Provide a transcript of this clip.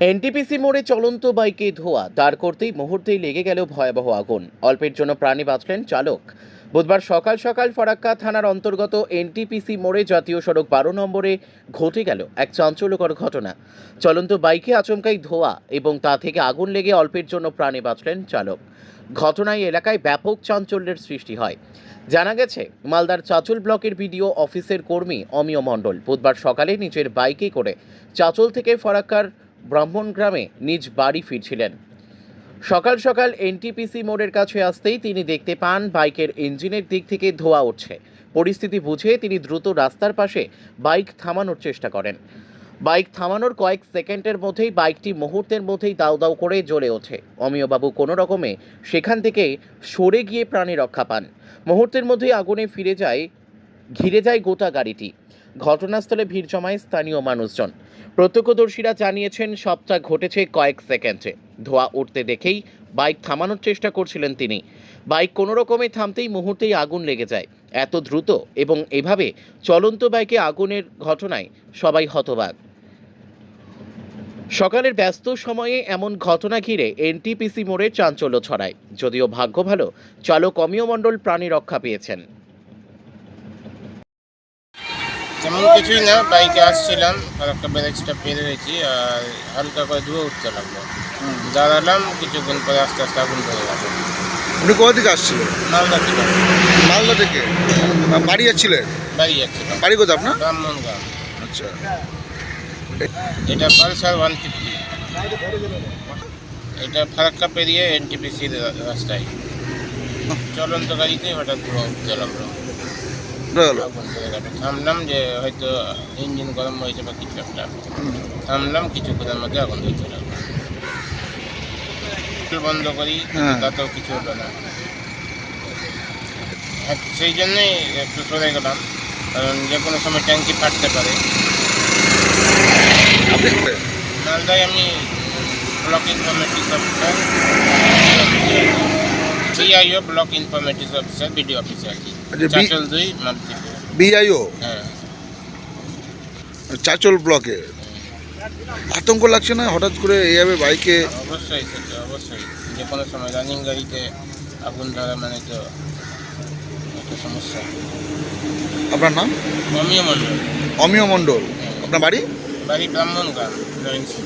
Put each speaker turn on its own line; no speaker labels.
NTPC মোড়ে চলন্ত বাইকে ধোঁয়া দাঁড় করতেই মুহূর্তেই লেগে গেল ভয়াবহ আগুন। অল্পের জন্য প্রাণে বাঁচলেন চালক। বুধবার সকাল সকাল ফরাক্কা থানার অন্তর্গত এনটিপিসি মোড়ে জাতীয় সড়ক 12 নম্বরে ঘটে গেল এক চাঞ্চল্যকর ঘটনা। চলন্ত বাইকে আচমকাই ধোঁয়া এবং তা থেকে আগুন লেগে অল্পের জন্য প্রাণে বাঁচলেন চালক। ঘটনায় এলাকায় ব্যাপক চাঞ্চল্যের সৃষ্টি হয়। জানা গেছে, মালদার চাঁচল ব্লকের বিডিও অফিসের কর্মী অমিয় মণ্ডল বুধবার সকালে নিজের বাইকে করে চাঁচল থেকে ফরাক্কার ব্রাহ্মণ গ্রামে নিজ বাড়ি ফিরছিলেন। সকাল সকাল এনটিপিসি মোড়ের কাছে আসতেই তিনি দেখতে পান বাইকের ইঞ্জিনের দিক থেকে ধোঁয়া উঠছে। পরিস্থিতি বুঝে তিনি দ্রুত রাস্তার পাশে বাইক থামানোর চেষ্টা করেন। বাইক থামানোর কয়েক সেকেন্ডের মধ্যেই বাইকটি মুহূর্তের মধ্যেই দাউ দাউ করে জ্বলে ওঠে। অমিয়বাবু কোনো রকমে সেখান থেকে সরে গিয়ে প্রাণে রক্ষা পান। মুহূর্তের মধ্যেই আগুনে ঘিরে যায় গোটা গাড়িটি। ঘটনাস্থলে ভিড় জমায় স্থানীয় মানুষজন। প্রত্যক্ষদর্শীরা জানিয়েছেন সবটা ঘটেছে কয়েক সেকেন্ডে। ধোঁয়া উঠতে দেখেই বাইক থামানোর চেষ্টা করছিলেন তিনি। বাইক কোনো রকমে থামতেই মুহূর্তেই আগুন লেগে যায়। এত দ্রুত এবং এভাবে চলন্ত বাইকে আগুনের ঘটনায় সবাই হতবাক। সকালের ব্যস্ত সময়ে এমন ঘটনা ঘিরে এনটিপিসি মোড়ে চাঞ্চল্য ছড়ায়। যদিও ভাগ্য ভালো, চালক অমিয় মণ্ডল প্রাণে রক্ষা পেয়েছেন।
তেমন কিছুই না, বাইকে আসছিলাম, ফারাক্কা ব্যারেজটা পের হয়েছি আর হালকা করে ধুয়ে উঠতে লাগলো। দাঁড়ালাম, কিছুক্ষণ পরে আস্তে আস্তে আগুন ধরে গেল।
আপনি কোথা থেকে আসছিলেন?
মালদা থেকে
মালদা থেকে বাড়ি যাচ্ছিলেন?
বাড়ি যাচ্ছিলাম,
বাড়ি কোথায় আপনার?
ব্রাহ্মণ গ্রাম।
আচ্ছা,
এটা পালসার 150, এটা ফারাক্কা পেরিয়ে এনটিপিসির রাস্তায় চলন্ত গাড়িতে হঠাৎ ধোঁয়া উঠতে লাগলো। আগুন ধরে গেল। থামলাম যে হয়তো ইঞ্জিন গরম হয়েছে বা কিছু একটা, থামলাম, কিছুক্ষণের মধ্যে আগুন ধরতে লাগলো। বন্ধ করি, তাতেও কিছু হলো না। সেই জন্যই একটু সরে গেলাম, কারণ যে কোনো সময় ট্যাঙ্কি ফাটতে পারে। মালদায় আমি block informatics officer, BIO block informatics officer, BDO officer আর কি, চাঁচল 2 মালদীপুর।
বিআইও?
হ্যাঁ,
চাঁচল ব্লকে। আতঙ্ক লাগছে না হঠাৎ করে এইভাবে বাইকে?
অবশ্যই, সেটা অবশ্যই। যে কোনো সময় রানিং গাড়িতে আগুন ধরা মানে তো একটা সমস্যা।
আপনার নাম?
অমিয় মণ্ডল।
অমিয় মণ্ডল। আপনার বাড়ি?
বাড়ি ব্রাহ্মণ গ্রাম, লরেন্সি।